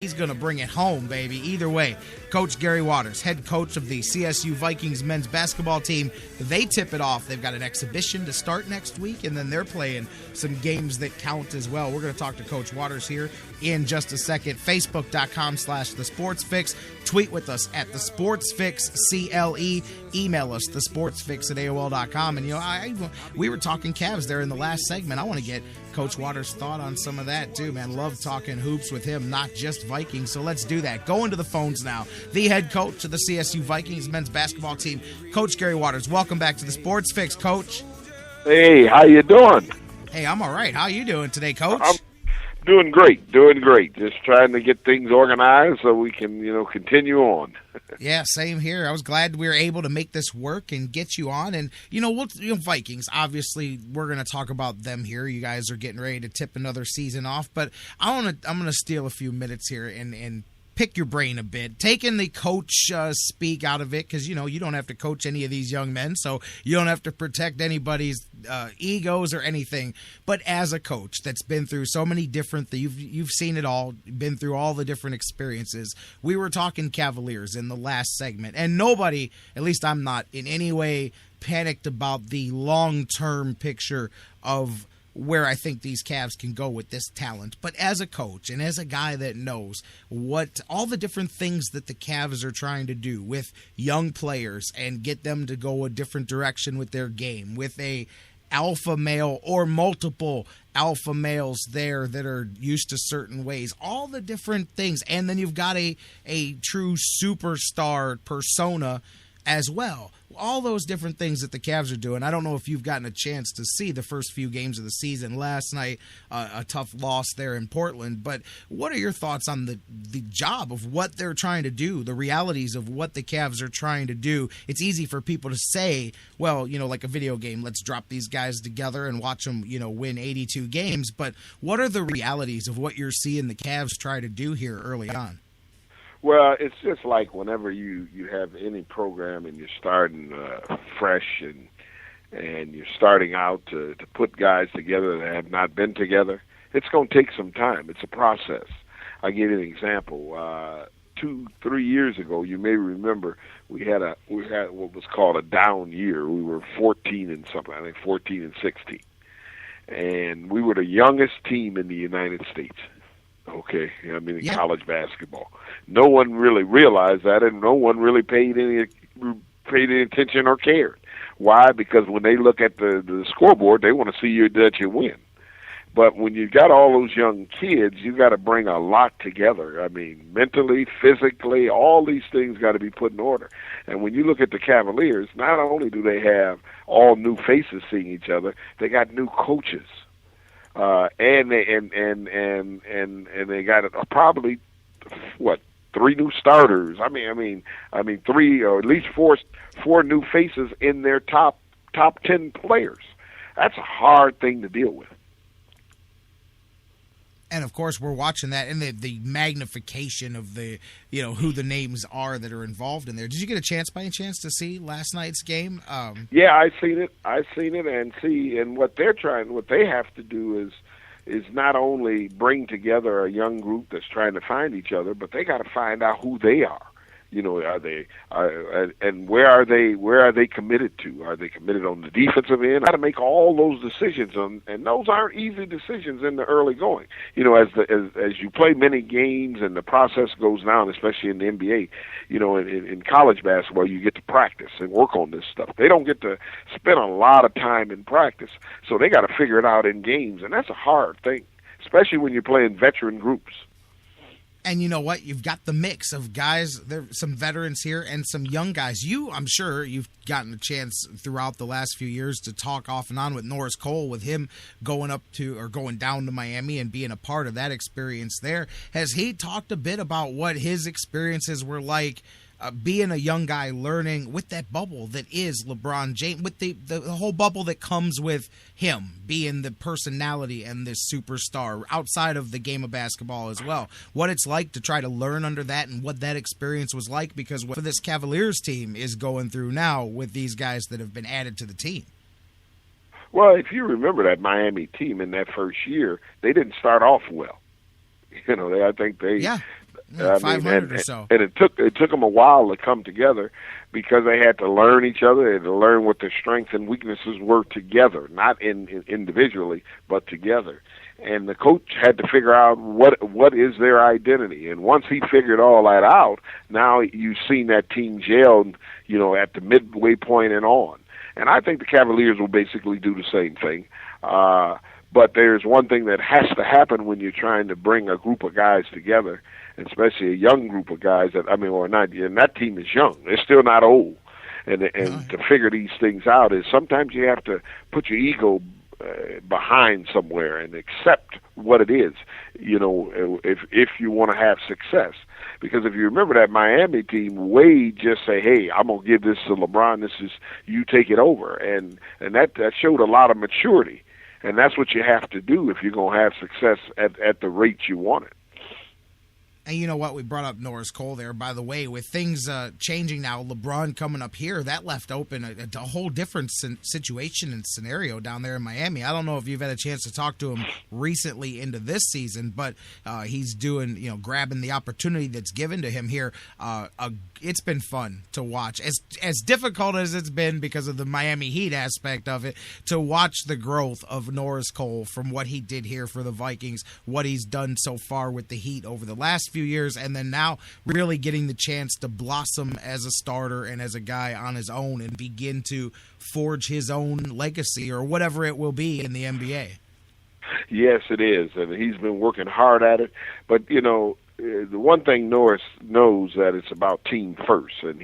He's going to bring it home, baby. Either way, Coach Gary Waters, head coach of the CSU Vikings men's basketball team, they tip it off. They've got an exhibition to start next week, and then they're playing some games that count as well. We're going to talk to Coach Waters here in just a second. Facebook.com/thesportsfix. Tweet with us at thesportsfixcle. Email us, thesportsfix@AOL.com. And, we were talking Cavs there in the last segment. I want to get Coach Waters' thought on some of that, too, man. Love talking hoops with him, not just Vikings. So let's do that. Going to the phones now. The head coach of the CSU Vikings men's basketball team, Coach Gary Waters. Welcome back to the Sports Fix, Coach. Hey, how you doing? Hey, I'm all right. How you doing today, Coach? I'm doing great. Just trying to get things organized so we can, continue on. Yeah, same here. I was glad we were able to make this work and get you on. And, Vikings, obviously, we're going to talk about them here. You guys are getting ready to tip another season off. But I'm going to steal a few minutes here and pick your brain a bit, taking the coach speak out of it, because, you don't have to coach any of these young men, so you don't have to protect anybody's egos or anything. But as a coach that's been through so many different things, you've seen it all, been through all the different experiences. We were talking Cavaliers in the last segment, and nobody, at least I'm not in any way panicked about the long-term picture of where I think these Cavs can go with this talent. But as a coach and as a guy that knows what all the different things that the Cavs are trying to do with young players and get them to go a different direction with their game, with a alpha male or multiple alpha males there that are used to certain ways, all the different things. And then you've got a true superstar persona as well. All those different things that the Cavs are doing. I don't know if you've gotten a chance to see the first few games of the season last night, a tough loss there in Portland. But what are your thoughts on the job of what they're trying to do, the realities of what the Cavs are trying to do? It's easy for people to say, well, like a video game, let's drop these guys together and watch them, win 82 games. But what are the realities of what you're seeing the Cavs try to do here early on? Well, it's just like whenever you have any program and you're starting fresh and you're starting out to put guys together that have not been together, it's going to take some time. It's a process. I'll give you an example. 2-3 years ago, you may remember we had what was called a down year. We were 14 and something, I think 14 and 16, and we were the youngest team in the United States. Okay, in college basketball. No one really realized that, and no one really paid any attention or cared. Why? Because when they look at the scoreboard, they want to see that you win. But when you got all those young kids, you got to bring a lot together. Mentally, physically, all these things got to be put in order. And when you look at the Cavaliers, not only do they have all new faces seeing each other, they got new coaches. And they got probably 3 new starters. Three or at least four new faces in their top 10 players. That's a hard thing to deal with. And of course, we're watching that and the magnification of the who the names are that are involved in there. Did you get a chance by any chance to see last night's game? Yeah, I've seen it, and what they have to do is not only bring together a young group that's trying to find each other, but they got to find out who they are. And where are they committed to? Are they committed on the defensive end? Got to make all those decisions, and those aren't easy decisions in the early going. As you play many games and the process goes down, especially in the NBA, in college basketball, you get to practice and work on this stuff. They don't get to spend a lot of time in practice, so they got to figure it out in games, and that's a hard thing, especially when you're playing veteran groups. And you know what? You've got the mix of guys. There's some veterans here and some young guys. I'm sure you've gotten a chance throughout the last few years to talk off and on with Norris Cole, with him going down to Miami and being a part of that experience there. Has he talked a bit about what his experiences were like being a young guy learning with that bubble that is LeBron James, with the whole bubble that comes with him being the personality and this superstar outside of the game of basketball as well? What it's like to try to learn under that and what that experience was like, because what this Cavaliers team is going through now with these guys that have been added to the team. Well, if you remember that Miami team in that first year, they didn't start off well. I think they 500 or so. And it took them a while to come together because they had to learn each other. They had to learn what their strengths and weaknesses were together, not individually, but together. And the coach had to figure out what is their identity. And once he figured all that out, now you've seen that team gel, at the midway point and on. And I think the Cavaliers will basically do the same thing. But there's one thing that has to happen when you're trying to bring a group of guys together, especially a young group of guys and that team is young. They're still not old. And to figure these things out is sometimes you have to put your ego behind somewhere and accept what it is, if you want to have success. Because if you remember that Miami team, Wade just say, hey, I'm going to give this to LeBron. This is, you take it over. And that showed a lot of maturity. And that's what you have to do if you're going to have success at the rate you want it. And you know what? We brought up Norris Cole there. By the way, with things changing now, LeBron coming up here, that left open a whole different situation and scenario down there in Miami. I don't know if you've had a chance to talk to him recently into this season, but he's doing, grabbing the opportunity that's given to him here. It's been fun to watch. As difficult as it's been because of the Miami Heat aspect of it, to watch the growth of Norris Cole from what he did here for the Vikings, what he's done so far with the Heat over the last few years, and then now really getting the chance to blossom as a starter and as a guy on his own and begin to forge his own legacy or whatever it will be in the NBA. Yes, it is, and he's been working hard at it. But the one thing Norris knows that it's about team first, and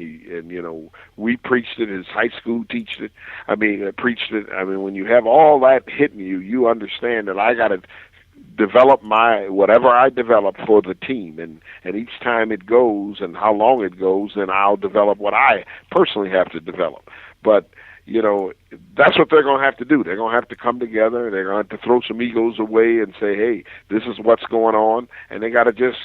we preached it. His high school preached it. When you have all that hitting you, you understand that I got to develop whatever I develop for the team, and each time it goes and how long it goes, then I'll develop what I personally have to develop. But that's what they're going to have to do. They're going to have to come together. They're going to have to throw some egos away and say, hey, this is what's going on, and they got to just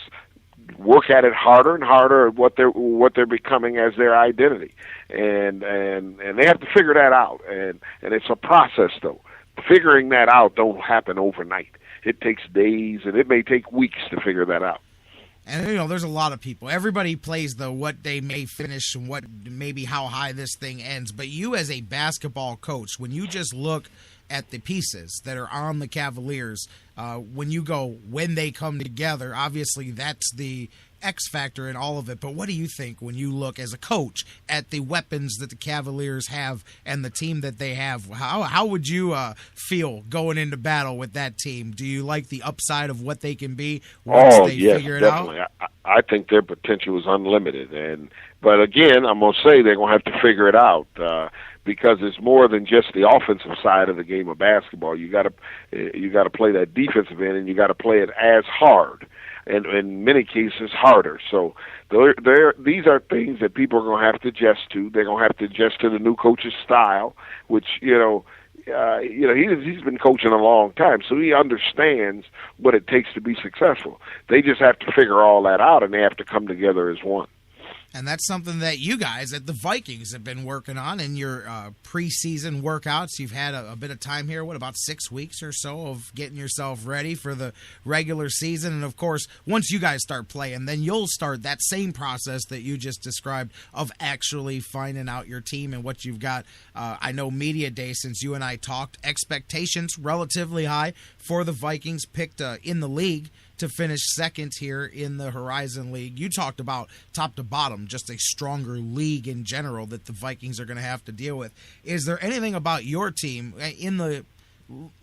work at it harder and harder at what they're becoming as their identity, and they have to figure that out. And it's a process, though. Figuring that out don't happen overnight. It takes days, and it may take weeks to figure that out. And, there's a lot of people. Everybody plays what they may finish and what maybe how high this thing ends. But you as a basketball coach, when you just look at the pieces that are on the Cavaliers, when they come together, obviously that's the X factor in all of it. But what do you think when you look as a coach at the weapons that the Cavaliers have and the team that they have? How would you feel going into battle with that team? Do you like the upside of what they can be once they figure it definitely. out? I think their potential is unlimited. But again, I'm going to say they're going to have to figure it out. Because it's more than just the offensive side of the game of basketball. You got to play that defensive end, and you got to play it as hard, and in many cases harder. So these are things that people are going to have to adjust to. They're going to have to adjust to the new coach's style, which he's been coaching a long time, so he understands what it takes to be successful. They just have to figure all that out, and they have to come together as one. And that's something that you guys at the Vikings have been working on in your preseason workouts. You've had a bit of time here, about 6 weeks or so of getting yourself ready for the regular season. And, of course, once you guys start playing, then you'll start that same process that you just described of actually finding out your team and what you've got. I know Media Day, since you and I talked, expectations relatively high for the Vikings, picked in the league to finish second here in the Horizon League. You talked about top to bottom, just a stronger league in general that the Vikings are going to have to deal with. Is there anything about your team, in the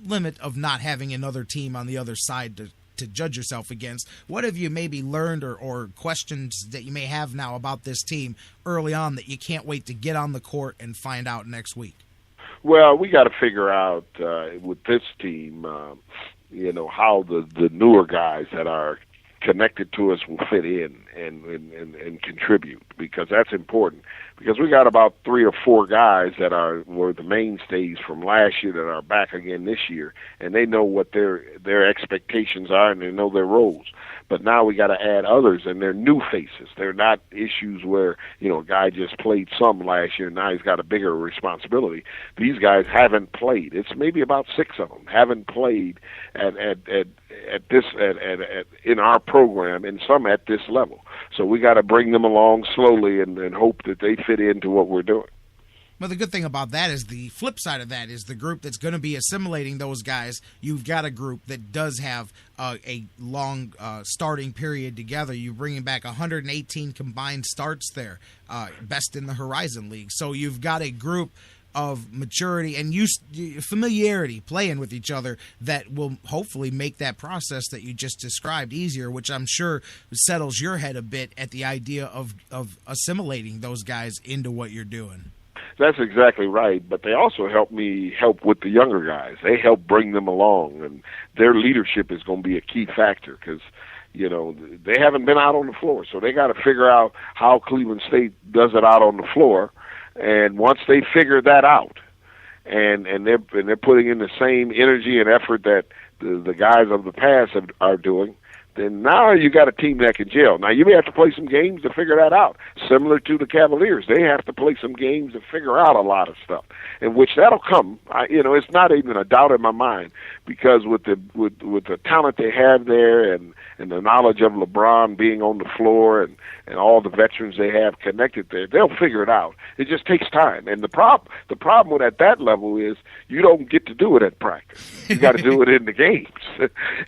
limit of not having another team on the other side to judge yourself against, what have you maybe learned or questions that you may have now about this team early on that you can't wait to get on the court and find out next week? Well, we got to figure out with this team how the newer guys that are connected to us will fit in and contribute, because that's important. Because we got about 3 or 4 guys that were the mainstays from last year that are back again this year, and they know what their expectations are and they know their roles. But now we got to add others, and they're new faces. They're not issues where a guy just played some last year and now he's got a bigger responsibility. These guys haven't played. It's maybe about 6 of them haven't played at in our program, and some at this level. So we got to bring them along slowly and hope that they fit into what we're doing. Well, the good thing about that is the flip side of that is the group that's going to be assimilating those guys. You've got a group that does have a long starting period together. You're bringing back 118 combined starts there, best in the Horizon League. So you've got a group of maturity and familiarity playing with each other that will hopefully make that process that you just described easier, which I'm sure settles your head a bit at the idea of assimilating those guys into what you're doing. That's exactly right, but they also help with the younger guys. They help bring them along, and their leadership is going to be a key factor because, they haven't been out on the floor, so they got to figure out how Cleveland State does it out on the floor. And once they figure that out, and they're putting in the same energy and effort that the guys of the past are doing, then now you got a team that can gel. Now you may have to play some games to figure that out. Similar to the Cavaliers, they have to play some games to figure out a lot of stuff, in which that'll come. It's not even a doubt in my mind because with the talent they have there and the knowledge of LeBron being on the floor and all the veterans they have connected there, they'll figure it out. It just takes time. And the problem with at that level is you don't get to do it at practice. You got to do it in the games.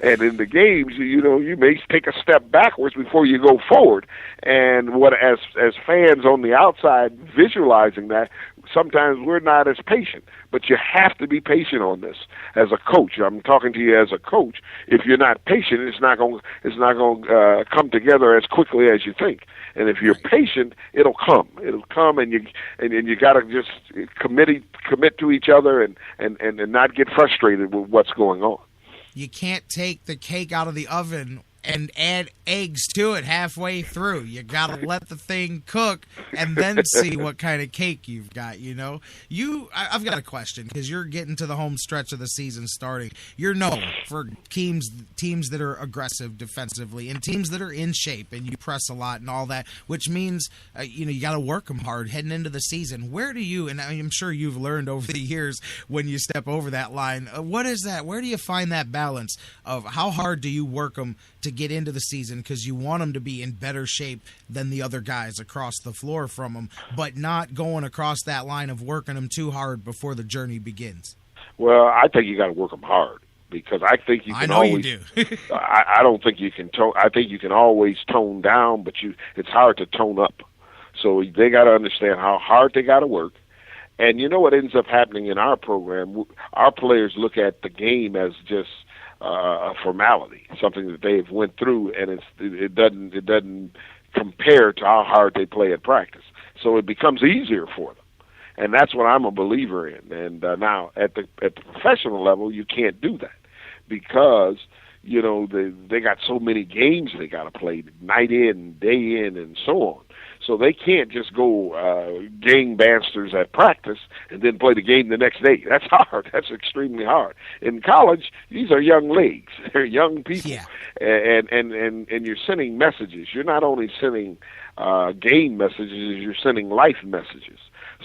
And in the games, you may take a step backwards before you go forward. And as fans on the outside visualizing that, sometimes we're not as patient. But you have to be patient on this as a coach. I'm talking to you as a coach. If you're not patient, it's not going to come together as quickly as you think. And if you're patient, it'll come. It'll come, and you got to just commit to each other and not get frustrated with what's going on. You can't take the cake out of the oven and add eggs to it halfway through. You got to let the thing cook and then see what kind of cake you've got, I've got a question because you're getting to the home stretch of the season starting. You're known for teams that are aggressive defensively and teams that are in shape and you press a lot and all that, which means, you got to work them hard heading into the season. Where do you, and I'm sure you've learned over the years when you step over that line, what is that? Where do you find that balance of how hard do you work them to get into the season because you want them to be in better shape than the other guys across the floor from them, but not going across that line of working them too hard before the journey begins? Well, I think you got to work them hard because I think you can. I know always, you do. I don't think you can tone. I think you can always tone down, but it's hard to tone up. So they got to understand how hard they got to work. And what ends up happening in our program? Our players look at the game as just a formality, something that they've went through, and it doesn't compare to how hard they play at practice. So it becomes easier for them, and that's what I'm a believer in. And now at the professional level, you can't do that because they got so many games they got to play night in, day in, and so on. So they can't just go gangbusters at practice and then play the game the next day. That's hard. That's extremely hard. In college, these are young leagues. They're young people. Yeah. And you're sending messages. You're not only sending game messages, you're sending life messages.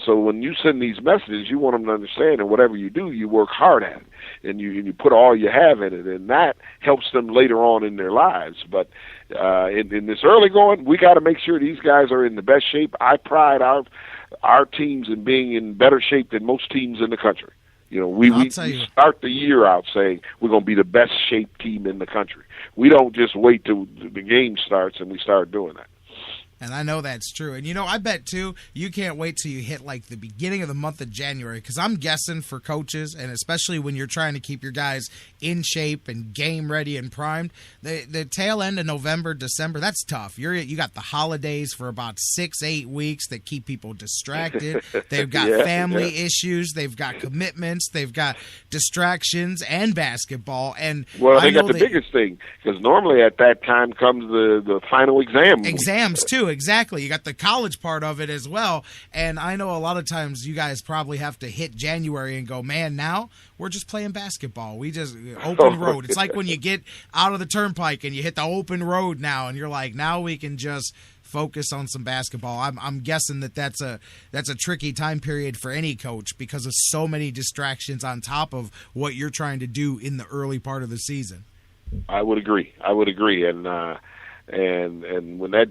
So when you send these messages, you want them to understand, and whatever you do, you work hard at it, and you put all you have in it, and that helps them later on in their lives. But in this early going, we got to make sure these guys are in the best shape. I pride our teams in being in better shape than most teams in the country. We start the year out saying we're going to be the best shaped team in the country. We don't just wait till the game starts and we start doing that. And I know that's true. And, I bet, too, you can't wait till you hit, the beginning of the month of January, because I'm guessing for coaches, and especially when you're trying to keep your guys in shape and game ready and primed, the tail end of November, December, that's tough. You got the holidays for about 6-8 weeks that keep people distracted. They've got family issues. They've got commitments. They've got distractions and basketball. And they got the biggest thing, because normally at that time comes the final exam. Exams, too. Exactly. You got the college part of it as well. And I know a lot of times you guys probably have to hit January and go, man, now we're just playing basketball. We just open road. It's like when you get out of the turnpike and you hit the open road now and you're like, now we can just focus on some basketball. I'm guessing that's a tricky time period for any coach because of so many distractions on top of what you're trying to do in the early part of the season. I would agree. And when that